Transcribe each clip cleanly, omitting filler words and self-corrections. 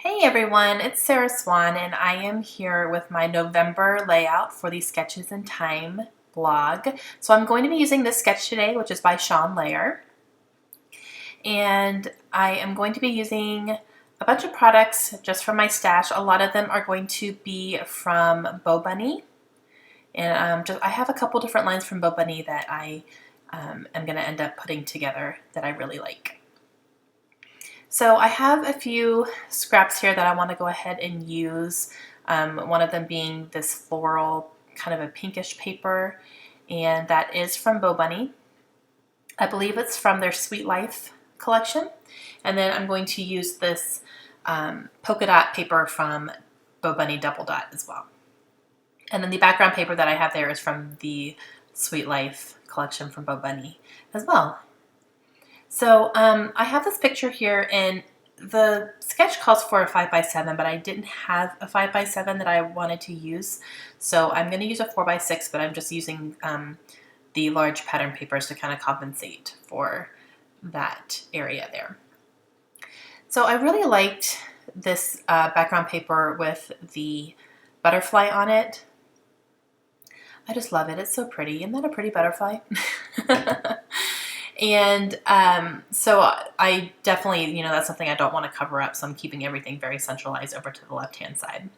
Hey everyone, it's Sarah Swan and I am here with my November layout for the Sketches in Time blog. So I'm going to be using this sketch today, which is by Sean Layer. And I am going to be using a bunch of products just from my stash. A lot of them are going to be from Bo Bunny. And I have a couple different lines from Bo Bunny that I am going to end up putting together that I really like. So I have a few scraps here that I want to go ahead and use. One of them being this floral, kind of a pinkish paper, and that is from Bo Bunny. I believe it's from their Sweet Life collection. And then I'm going to use this polka dot paper from Bo Bunny Double Dot as well. And then the background paper that I have there is from the Sweet Life collection from Bo Bunny as well. So I have this picture here, and the sketch calls for a 5x7, but I didn't have a 5x7 that I wanted to use. So I'm going to use a 4x6, but I'm just using the large pattern papers to kind of compensate for that area there. So I really liked this background paper with the butterfly on it. I just love it. It's so pretty. Isn't that a pretty butterfly? And so I definitely, that's something I don't want to cover up, so I'm keeping everything very centralized over to the left-hand side.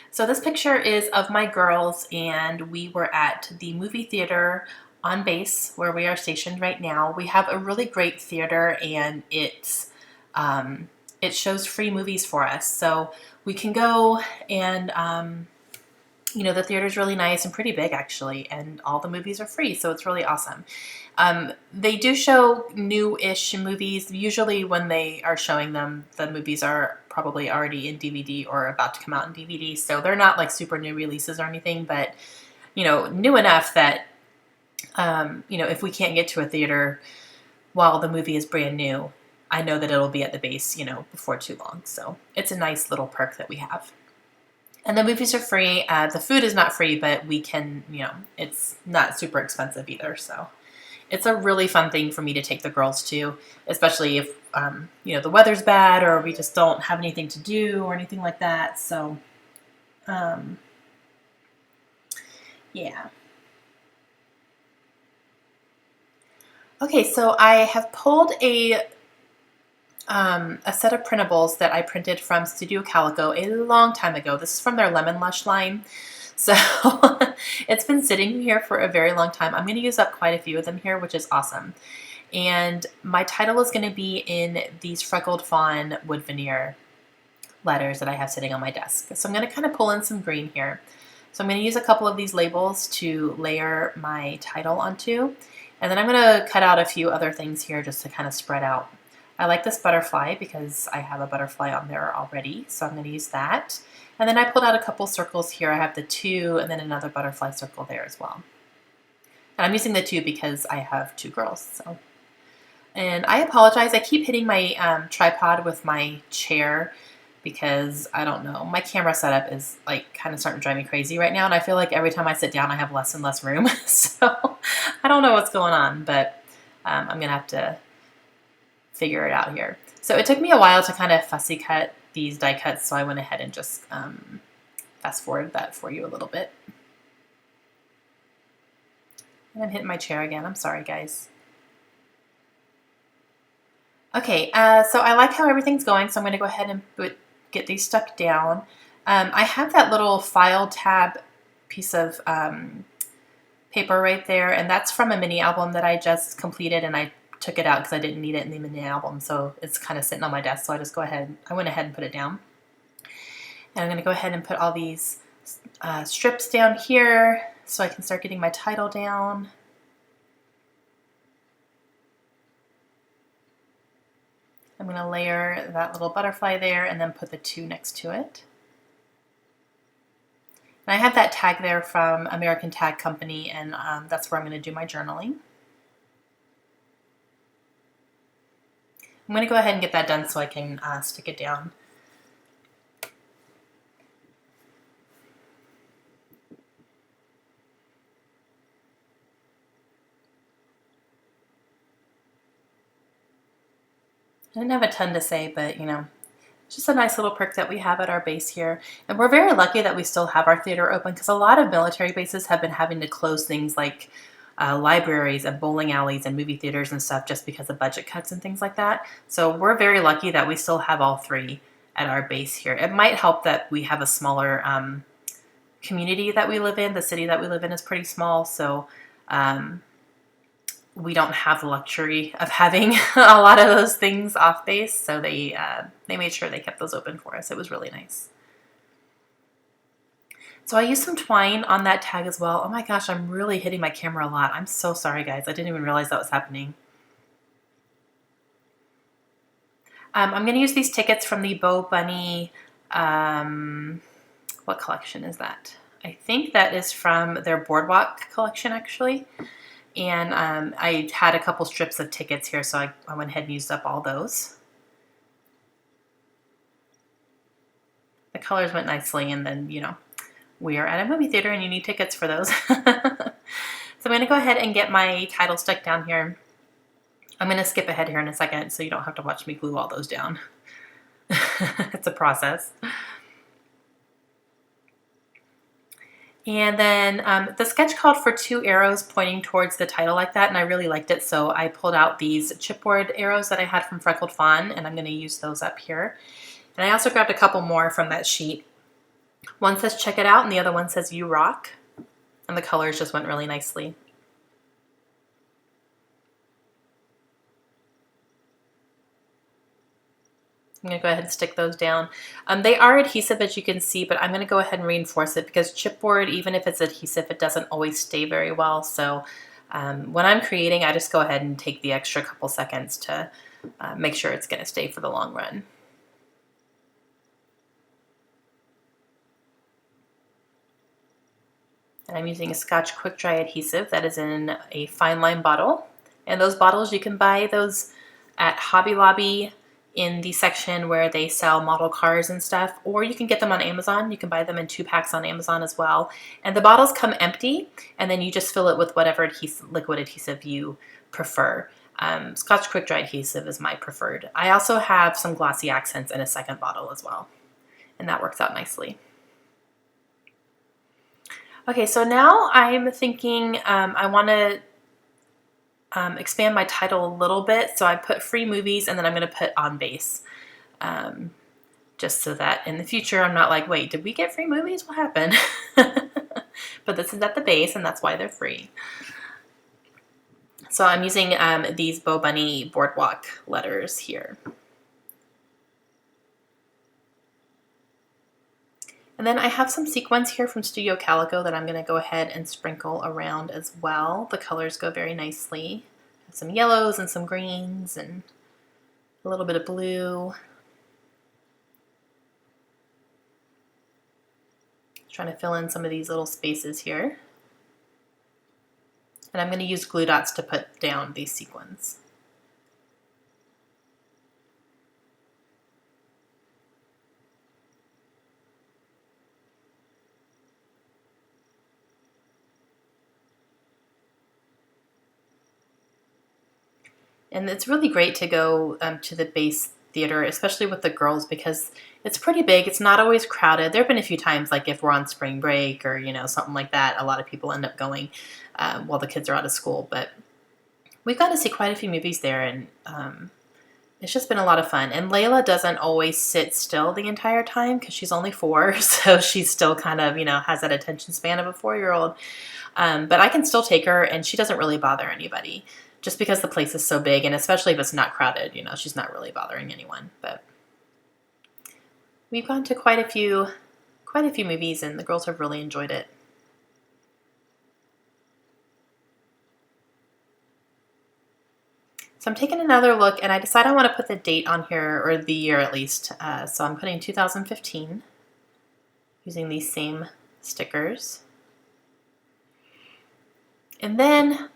So this picture is of my girls, and we were at the movie theater on base where we are stationed right now. We have a really great theater, and it shows free movies for us. So we can go and the theater's really nice and pretty big actually, and all the movies are free, so it's really awesome. They do show new-ish movies. Usually when they are showing them, the movies are probably already in DVD or about to come out in DVD, so they're not like super new releases or anything, but new enough that if we can't get to a theater while the movie is brand new, I know that it'll be at the base, before too long. So it's a nice little perk that we have. And the movies are free. The food is not free, but we can, it's not super expensive either. So it's a really fun thing for me to take the girls to, especially if, the weather's bad or we just don't have anything to do or anything like that. So, yeah. Okay, so I have pulled a set of printables that I printed from Studio Calico a long time ago. This is from their Lemon Lush line. So it's been sitting here for a very long time. I'm going to use up quite a few of them here, which is awesome. And my title is going to be in these freckled fawn wood veneer letters that I have sitting on my desk. So I'm going to kind of pull in some green here. So I'm going to use a couple of these labels to layer my title onto. And then I'm going to cut out a few other things here just to kind of spread out. I like this butterfly because I have a butterfly on there already, so I'm going to use that. And then I pulled out a couple circles here. I have the 2 and then another butterfly circle there as well. And I'm using the 2 because I have 2 girls. So. And I apologize. I keep hitting my tripod with my chair because, I don't know, my camera setup is like kind of starting to drive me crazy right now. And I feel like every time I sit down, I have less and less room. So I don't know what's going on, but I'm going to have to figure it out here. So it took me a while to kind of fussy cut these die cuts, so I went ahead and just fast forward that for you a little bit. And I'm hitting my chair again. I'm sorry, guys. Okay, so I like how everything's going, so I'm going to go ahead and get these stuck down. I have that little file tab piece of paper right there, and that's from a mini album that I just completed, and I took it out because I didn't need it in the mini album, so it's kind of sitting on my desk, so I went ahead and put it down. And I'm going to go ahead and put all these strips down here so I can start getting my title down. I'm going to layer that little butterfly there and then put the 2 next to it. And I have that tag there from American Tag Company, and that's where I'm going to do my journaling. I'm going to go ahead and get that done so I can stick it down. didn't have a ton to say, but you know, it's just a nice little perk that we have at our base here. And we're very lucky that we still have our theater open, because a lot of military bases have been having to close things like libraries and bowling alleys and movie theaters and stuff just because of budget cuts and things like that. So we're very lucky that we still have all three at our base here. It might help that we have a smaller community that we live in. The city that we live in is pretty small, so we don't have the luxury of having a lot of those things off base. So they made sure they kept those open for us. It was really nice. So I used some twine on that tag as well. Oh my gosh, I'm really hitting my camera a lot. I'm so sorry, guys. I didn't even realize that was happening. I'm going to use these tickets from the Bo Bunny. What collection is that? I think that is from their Boardwalk collection, actually. And I had a couple strips of tickets here, so I went ahead and used up all those. The colors went nicely, and then, you know, we are at a movie theater and you need tickets for those. So I'm going to go ahead and get my title stuck down here. I'm going to skip ahead here in a second so you don't have to watch me glue all those down. It's a process. And then the sketch called for 2 arrows pointing towards the title like that, and I really liked it, so I pulled out these chipboard arrows that I had from Freckled Fawn, and I'm going to use those up here. And I also grabbed a couple more from that sheet. One says "Check it out," and the other one says "You rock," and the colors just went really nicely. I'm going to go ahead and stick those down. They are adhesive, as you can see, but I'm going to go ahead and reinforce it because chipboard, even if it's adhesive, it doesn't always stay very well. So when I'm creating, I just go ahead and take the extra couple seconds to make sure it's going to stay for the long run. And I'm using a Scotch Quick Dry adhesive that is in a fine line bottle. And those bottles, you can buy those at Hobby Lobby in the section where they sell model cars and stuff, or you can get them on Amazon. You can buy them in 2 packs on Amazon as well. And the bottles come empty, and then you just fill it with whatever liquid adhesive you prefer. Scotch Quick Dry adhesive is my preferred. I also have some glossy accents in a second bottle as well, and that works out nicely. Okay, so now I'm thinking I want to expand my title a little bit. So I put free movies, and then I'm going to put on base. Just so that in the future I'm not like, wait, did we get free movies? What happened? But this is at the base, and that's why they're free. So I'm using these Bo Bunny Boardwalk letters here. And then I have some sequins here from Studio Calico that I'm going to go ahead and sprinkle around as well. The colors go very nicely. Some yellows and some greens and a little bit of blue. Trying to fill in some of these little spaces here. And I'm going to use glue dots to put down these sequins. And it's really great to go to the base theater, especially with the girls, because it's pretty big. It's not always crowded. There have been a few times, like if we're on spring break or, you know, something like that, a lot of people end up going while the kids are out of school. But we've got to see quite a few movies there, and it's just been a lot of fun. And Layla doesn't always sit still the entire time because she's only 4, so she's still kind of, you know, has that attention span of a 4-year-old. But I can still take her, and she doesn't really bother anybody. Just because the place is so big, and especially if it's not crowded, you know, she's not really bothering anyone. But we've gone to quite a few movies, and the girls have really enjoyed it. So I'm taking another look, and I decide I want to put the date on here, or the year at least. So I'm putting 2015, using these same stickers. And then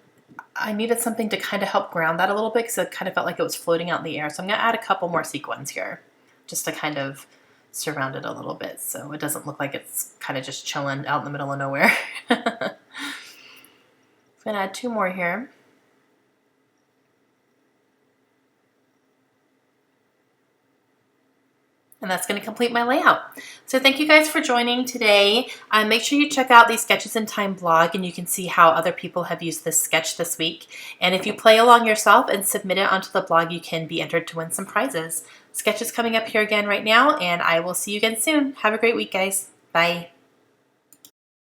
I needed something to kind of help ground that a little bit because it kind of felt like it was floating out in the air. So I'm going to add a couple more sequins here just to kind of surround it a little bit so it doesn't look like it's kind of just chilling out in the middle of nowhere. I'm going to add 2 more here. And that's going to complete my layout. So thank you guys for joining today. Make sure you check out the Sketches in Time blog and you can see how other people have used this sketch this week. And if you play along yourself and submit it onto the blog, you can be entered to win some prizes. Sketch is coming up here again right now, and I will see you again soon. Have a great week, guys. Bye.